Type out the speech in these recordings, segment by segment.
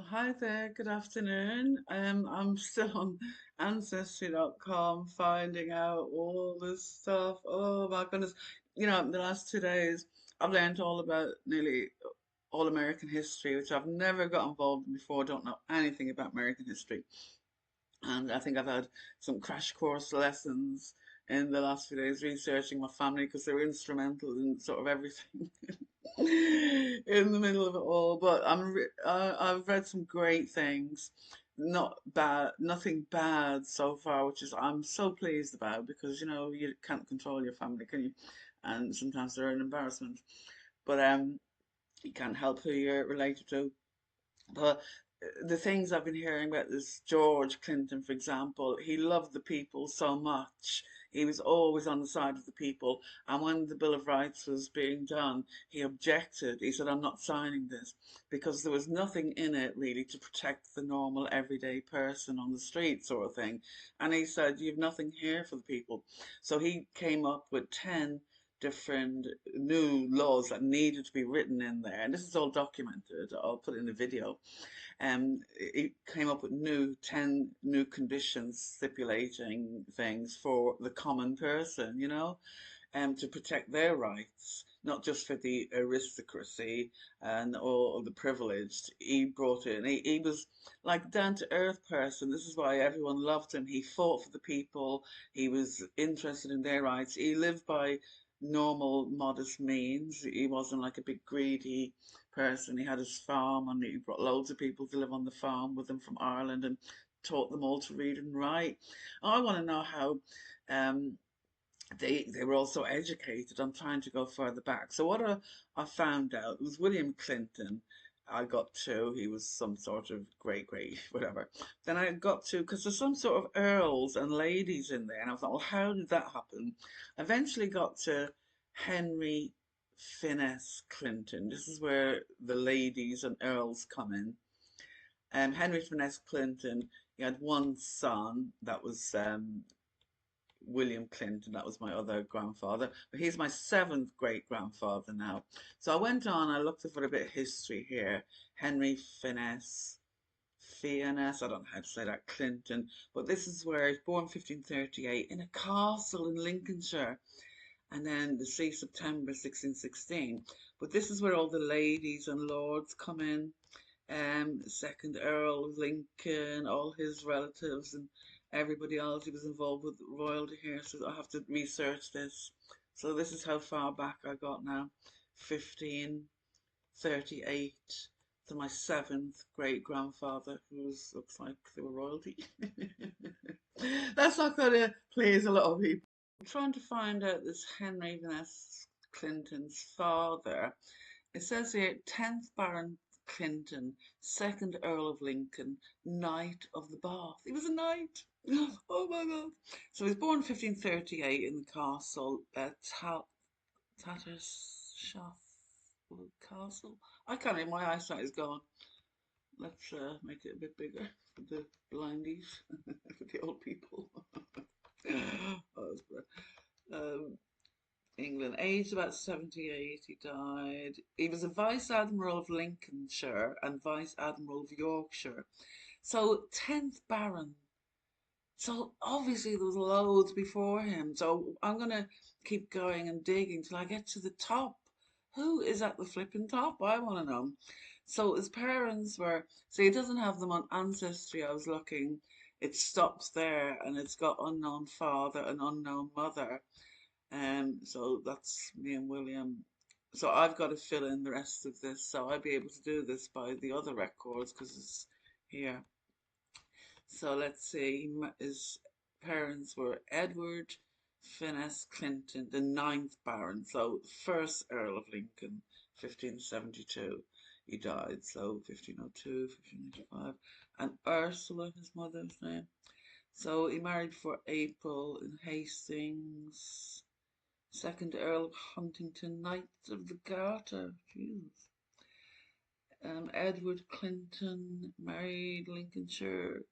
Hi there, good afternoon. I'm still on Ancestry.com finding out all this stuff. Oh my goodness. The last 2 days I've learned all about nearly all American history, which I've never got involved in before. Don't know anything about American history. And I think I've had some crash course lessons in the last few days researching my family because they were instrumental in sort of everything in the middle of it all. But I've read some great things, not bad, nothing bad so far, which is I'm so pleased about because you can't control your family, can you? And sometimes they're an embarrassment, but you can't help who you're related to. But the things I've been hearing about this George Clinton, for example, he loved the people so much. He was always on the side of the people. And when the Bill of Rights was being done, he objected. He said, I'm not signing this because there was nothing in it really to protect the normal everyday person on the street, sort of thing. And he said, you've nothing here for the people. So he came up with 10 different new laws that needed to be written in there. And this is all documented. I'll put it in a video. It came up with 10 new conditions stipulating things for the common person, to protect their rights, not just for the aristocracy and all the privileged. He brought in, he was like down to earth person. This is why everyone loved him. He fought for the people. He was interested in their rights. He lived by normal, modest means. He wasn't like a big greedy person. He had his farm and he brought loads of people to live on the farm with him from Ireland and taught them all to read and write. I want to know how um, they were also educated. I'm trying to go further back. So what I found out was William Clinton. I got to, he was some sort of great, whatever. Then I got to, because there's some sort of earls and ladies in there, and I thought, well, how did that happen? Eventually got to Henry Finesse Clinton. This is where the ladies and earls come in. Henry Finesse Clinton, he had one son that was William Clinton, that was my other grandfather, but he's my seventh great grandfather now. So I went on, I looked for a bit of history here. Henry Finesse, I don't know how to say that, Clinton, but this is where he's born 1538 in a castle in Lincolnshire, and then the 6th September 1616. But this is where all the ladies and lords come in. Second Earl of Lincoln, all his relatives and everybody else. He was involved with royalty here, so I have to research this. So this is how far back I got now, 1538, to my seventh great grandfather, who looks like they were royalty. That's not going to please a lot of people. I'm trying to find out this Henry Vanessa Clinton's father. It says here 10th Baron Clinton, 2nd Earl of Lincoln, Knight of the Bath. He was a knight. Oh my God. So he was born 1538 in the castle at Tattershaw Castle. I can't even, my eyesight is gone. Let's make it a bit bigger for the blindies, for the old people. Oh, England, aged about 78, he died. He was a Vice Admiral of Lincolnshire and Vice Admiral of Yorkshire. So, 10th Baron. So, obviously, there was loads before him. So, I'm going to keep going and digging till I get to the top. Who is at the flipping top? I want to know. So, his parents were, so he doesn't have them on Ancestry. I was looking. It stops there and it's got unknown father and unknown mother. So that's me and William. So I've got to fill in the rest of this. So I'll be able to do this by the other records because it's here. So let's see. His parents were Edward Finesse Clinton, the ninth Baron. So first Earl of Lincoln, 1572. He died. So 1502, 1585. And Ursula, his mother's name. So he married for April in Hastings. Second Earl of Huntington, Knights of the Garter. Jesus. Edward Clinton married Lincolnshire.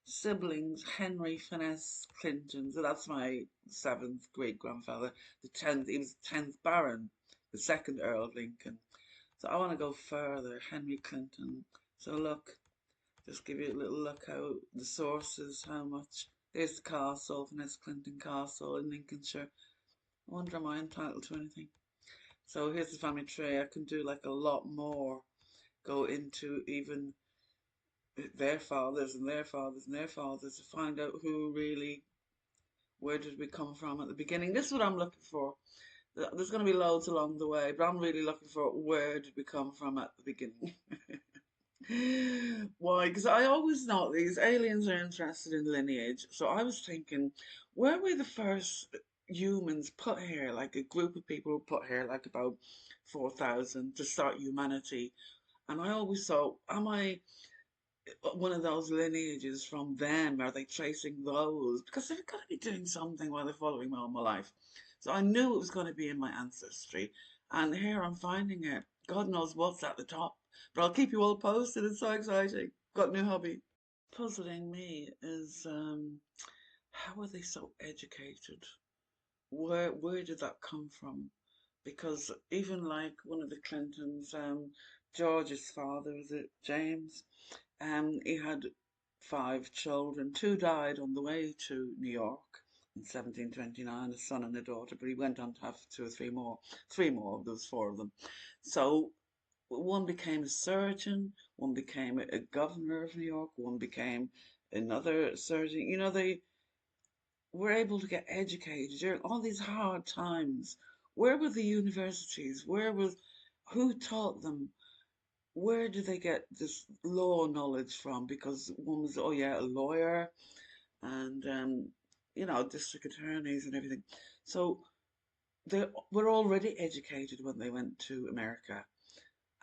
Siblings Henry Finesse Clinton. So that's my seventh great grandfather. The 10th, he was the 10th Baron, the second Earl of Lincoln. So I want to go further. Henry Clinton. So look, Just give you a little look how the sources, how much. There's the castle, Vanessa Clinton Castle in Lincolnshire. I wonder am I entitled to anything? So here's the family tree. I can do like a lot more. Go into even their fathers and their fathers and their fathers to find out who really, where did we come from at the beginning. This is what I'm looking for. There's going to be loads along the way, but I'm really looking for where did we come from at the beginning. Why? Because I always know these aliens are interested in lineage. So I was thinking, where were the first humans put here? Like a group of people put here, like about 4,000 to start humanity. And I always thought, am I one of those lineages from them? Are they tracing those? Because they've got to be doing something while they're following me all my life. So I knew it was going to be in my ancestry. And here I'm finding it. God knows what's at the top. But I'll keep you all posted. It's so exciting. Got a new hobby. Puzzling me is how are they so educated? Where did that come from? Because even like one of the Clintons, George's father, was it James? He had five children. Two died on the way to New York in 1729, a son and a daughter, but he went on to have two or three more. Three more, there was four of them. So one became a surgeon, one became a governor of New York, one became another surgeon. You know, they were able to get educated during all these hard times. Where were the universities? Who taught them? Where did they get this law knowledge from? Because one was, oh yeah, a lawyer and, district attorneys and everything. So they were already educated when they went to America.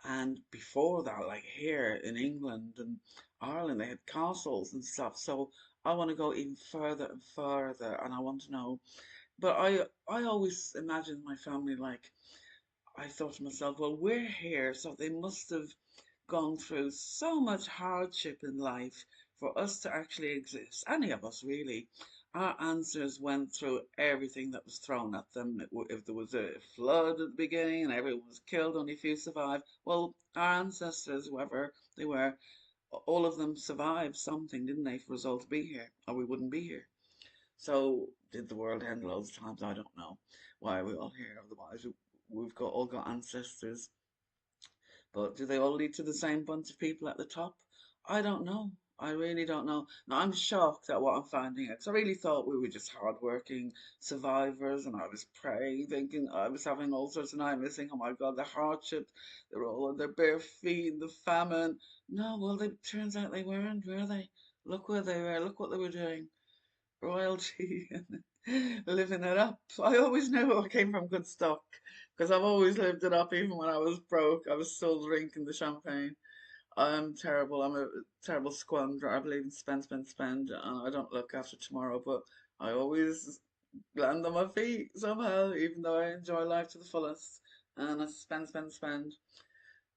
And before that, like here in England and Ireland, they had castles and stuff. So I want to go even further and further, and I want to know. But I always imagined my family like I thought to myself, well, we're here, so they must have gone through so much hardship in life for us to actually exist. Any of us, really. Our ancestors went through everything that was thrown at them. If there was a flood at the beginning and everyone was killed, only a few survived. Well, our ancestors, whoever they were, all of them survived something, didn't they, for us all to be here, or we wouldn't be here. So, did the world end loads of times? I don't know. Why are we all here? Otherwise, we've all got ancestors, but do they all lead to the same bunch of people at the top? I don't know. I really don't know. Now, I'm shocked at what I'm finding out because I really thought we were just hardworking survivors, and I was praying, thinking I was having all sorts of nightmares, thinking, oh my God, the hardship, they're all on their bare feet, in the famine. No, well, it turns out they weren't, were they? Look where they were, look what they were doing. Royalty and living it up. I always knew I came from good stock because I've always lived it up, even when I was broke. I was still drinking the champagne. I'm terrible. I'm a terrible squanderer. I believe in spend, spend, spend, and I don't look after tomorrow. But I always land on my feet somehow, even though I enjoy life to the fullest. And I spend, spend, spend,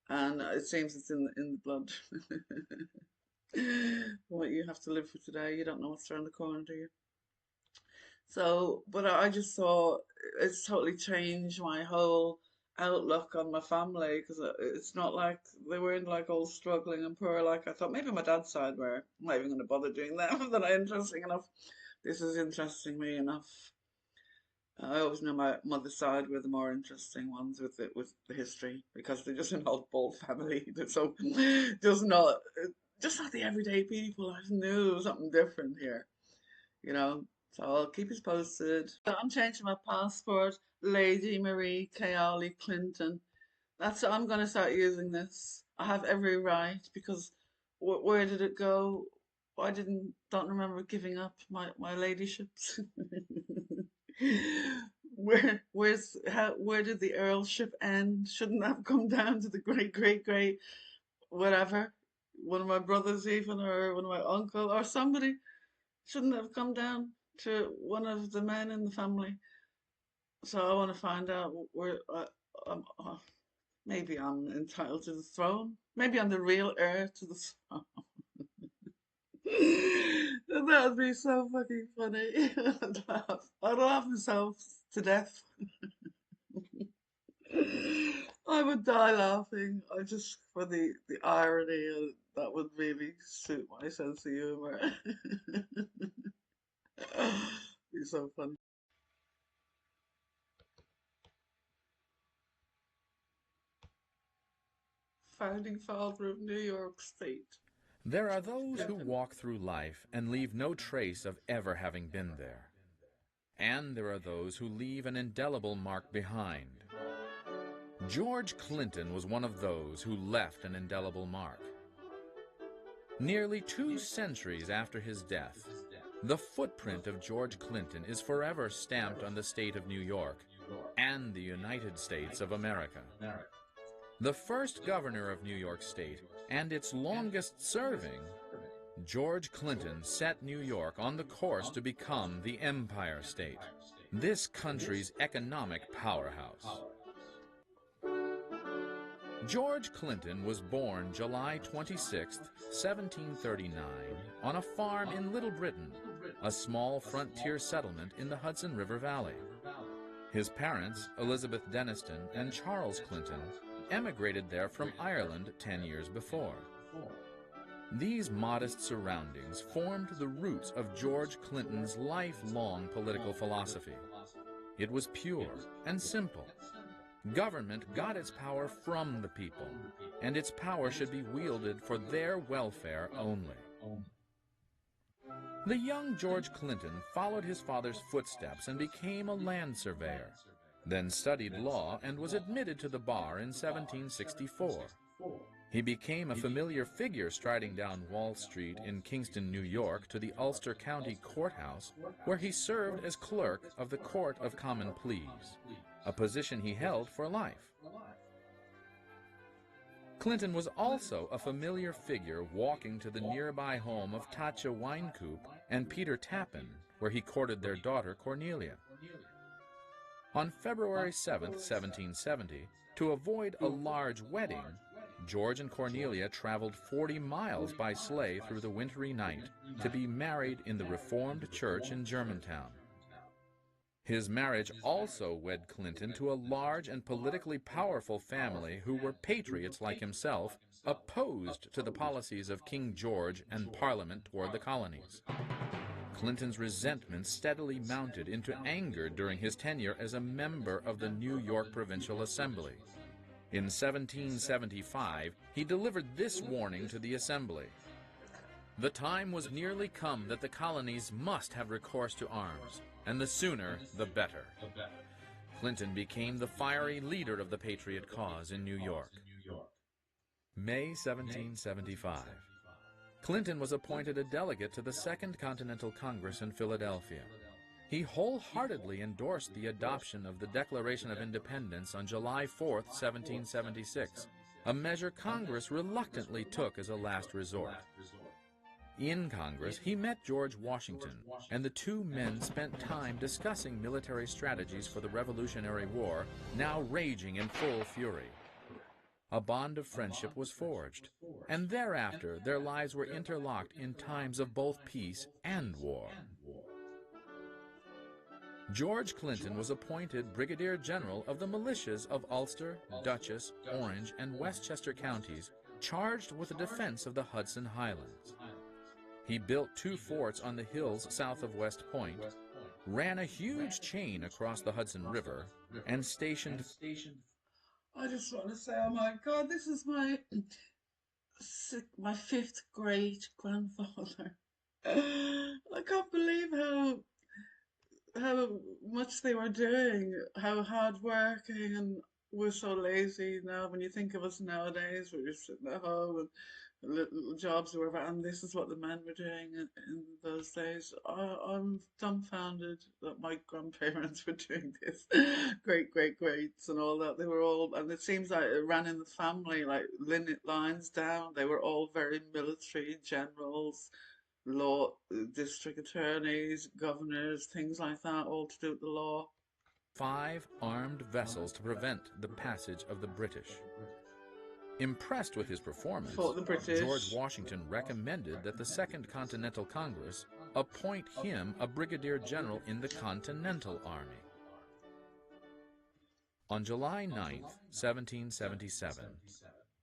and it seems it's in the blood. What you have to live for today, you don't know what's around the corner, do you? So, but I just thought it's totally changed my whole outlook on my family because it's not like they weren't like all struggling and poor like I thought. Maybe my dad's side were. I'm not even going to bother doing that. They're not interesting enough. This is interesting me enough. I always know my mother's side were the more interesting ones with the history because they're just an old bald family. So just not just not the everyday people. I just knew there was something different here, you know. So I'll keep you posted. I'm changing my passport, Lady Marie Kayali Clinton. I'm going to start using this. I have every right because where did it go? I don't remember giving up my ladyships. Where did the earlship end? Shouldn't that have come down to the great great great whatever? One of my brothers even, or one of my uncle, or somebody shouldn't have come down to one of the men in the family. So I want to find out where. Maybe I'm entitled to the throne. Maybe I'm the real heir to the throne. That would be so fucking funny. I'd laugh myself to death. I would die laughing. I just for the irony, that would really suit my sense of humor. Be so funny. Founding father of New York State. There are George those who Clinton. walk through life and leave no trace of ever having been there. And there are those who leave an indelible mark behind. George Clinton was one of those who left an indelible mark. Nearly 2 centuries after his death, the footprint of George Clinton is forever stamped on the state of New York and the United States of America. The first governor of New York State and its longest serving, George Clinton set New York on the course to become the Empire State, this country's economic powerhouse. George Clinton was born July 26, 1739, on a farm in Little Britain, a small frontier settlement in the Hudson River Valley. His parents, Elizabeth Denniston and Charles Clinton, emigrated there from Ireland 10 years before. These modest surroundings formed the roots of George Clinton's lifelong political philosophy. It was pure and simple. Government got its power from the people, and its power should be wielded for their welfare only. The young George Clinton followed his father's footsteps and became a land surveyor, then studied law and was admitted to the bar in 1764. He became a familiar figure striding down Wall Street in Kingston, New York, to the Ulster County Courthouse, where he served as clerk of the Court of Common Pleas, a position he held for life. Clinton was also a familiar figure walking to the nearby home of Tatcha Winecoop and Peter Tappan, where he courted their daughter Cornelia. On February 7, 1770, to avoid a large wedding, George and Cornelia traveled 40 miles by sleigh through the wintry night to be married in the Reformed Church in Germantown. His marriage also wed Clinton to a large and politically powerful family who were patriots like himself, opposed to the policies of King George and Parliament toward the colonies. Clinton's resentment steadily mounted into anger during his tenure as a member of the New York Provincial Assembly. In 1775, he delivered this warning to the Assembly: "The time was nearly come that the colonies must have recourse to arms, and the sooner the better." Clinton became the fiery leader of the patriot cause in New York. May 1775. Clinton was appointed a delegate to the Second Continental Congress in Philadelphia. He wholeheartedly endorsed the adoption of the Declaration of Independence on July 4, 1776, a measure Congress reluctantly took as a last resort. In Congress, he met George Washington, and the two men spent time discussing military strategies for the Revolutionary War, now raging in full fury. A bond of friendship was forged, and thereafter their lives were interlocked in times of both peace and war. George Clinton was appointed Brigadier General of the militias of Ulster, Dutchess, Orange, and Westchester counties, charged with the defense of the Hudson Highlands. He built 2 forts on the hills south of West Point, ran a huge chain across the Hudson River, and stationed... I just want to say, oh my God, this is my my 5th great grandfather. I can't believe how much they were doing, how hard working, and we're so lazy now. When you think of us nowadays, we're just sitting at home and little jobs or whatever, and this is what the men were doing in those days. I'm dumbfounded that my grandparents were doing this, great great greats and all that. They were all, and it seems like it ran in the family, like lines down. They were all very military generals, law, district attorneys, governors, things like that, all to do with the law. 5 armed vessels to prevent the passage of the British. Impressed with his performance, Fought the British. George Washington recommended that the Second Continental Congress appoint him a brigadier general in the Continental Army. On July 9th, 1777,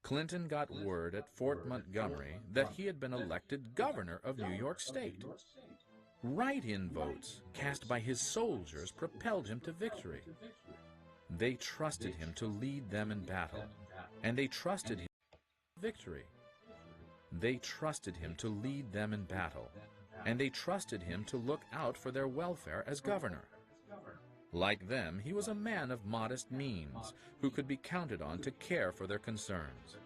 Clinton got word at Fort Montgomery that he had been elected governor of New York State. Write-in votes cast by his soldiers propelled him to victory. They trusted him to lead them in battle, and they trusted him in victory. They trusted him to lead them in battle, and they trusted him to look out for their welfare as governor. Like them, he was a man of modest means, who could be counted on to care for their concerns.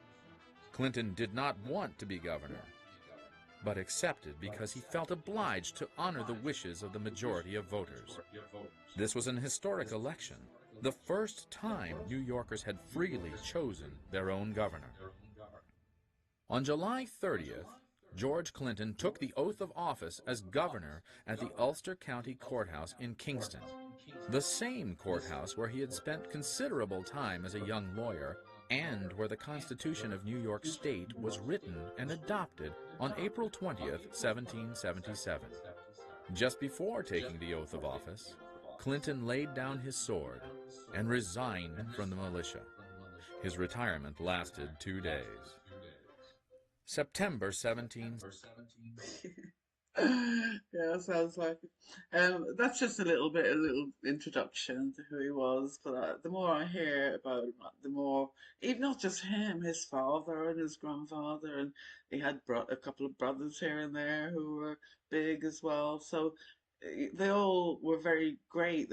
Clinton did not want to be governor, but accepted because he felt obliged to honor the wishes of the majority of voters. This was an historic election, the first time New Yorkers had freely chosen their own governor. On July 30th, George Clinton took the oath of office as governor at the Ulster County Courthouse in Kingston, the same courthouse where he had spent considerable time as a young lawyer and where the Constitution of New York State was written and adopted on April 20th, 1777. Just before taking the oath of office, Clinton laid down his sword and resigned from the militia. His retirement lasted 2 days. September 17. Yeah, sounds like it. That's just a little introduction to who he was. But the more I hear about him, the more, even not just him, his father and his grandfather, and he had a couple of brothers here and there who were big as well. So they all were very great.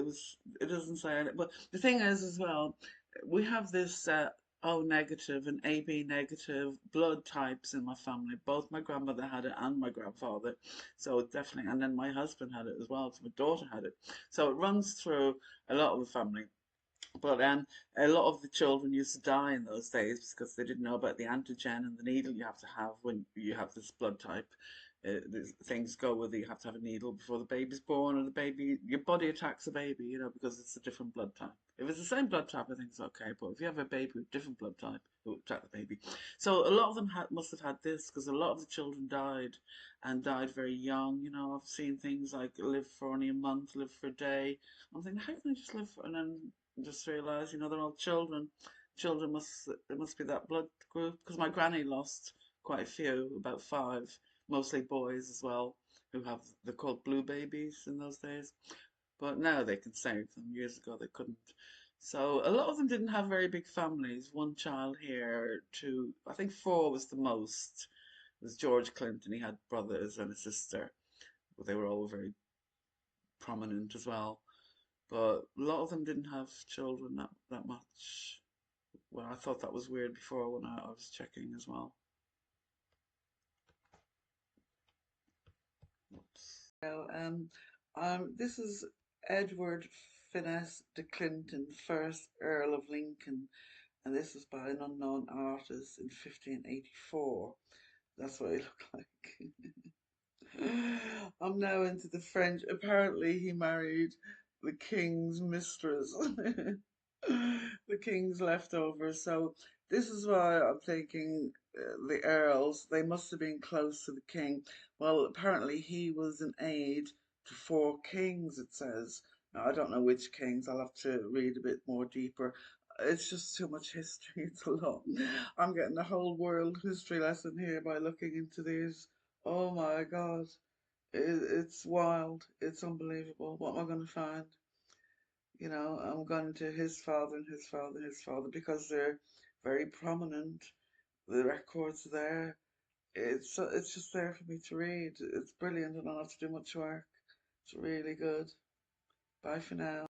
It doesn't say it, but the thing is as well, we have this O negative and AB negative blood types in my family. Both my grandmother had it and my grandfather. So definitely, and then my husband had it as well. So my daughter had it. So it runs through a lot of the family. But a lot of the children used to die in those days because they didn't know about the antigen and the needle you have to have when you have this blood type. Things go with it. You have to have a needle before the baby's born, and your body attacks the baby, because it's a different blood type. If it's the same blood type, I think it's okay. But if you have a baby with a different blood type, it will attack the baby. So a lot of them must have had this because a lot of the children died and died very young. I've seen things like live for only a month, live for a day. I'm thinking, how can they just live for, and then just realise, they're all children. Children it must be that blood group because my granny lost quite a few, about 5, mostly boys as well, they're called blue babies in those days. But now they can save them. Years ago they couldn't. So a lot of them didn't have very big families. One child here, two, I think 4 was the most. It was George Clinton. He had brothers and a sister, but they were all very prominent as well. But a lot of them didn't have children that much. Well, I thought that was weird before when I was checking as well. Whoops. So, this is Edward Finesse de Clinton, first Earl of Lincoln, and this was by an unknown artist in 1584. That's what he looked like. I'm now into the French. Apparently, he married the king's mistress, the king's leftovers. So this is why I'm thinking the earls. They must have been close to the king. Well, apparently he was an aide to 4 kings. It says. Now I don't know which kings. I'll have to read a bit more deeper. It's just too much history. It's a lot. I'm getting a whole world history lesson here by looking into these. Oh my God. It's wild. It's unbelievable. What am I going to find? I'm going to his father and his father and his father because they're very prominent. The records are there. It's just there for me to read. It's brilliant. I don't have to do much work. It's really good. Bye for now.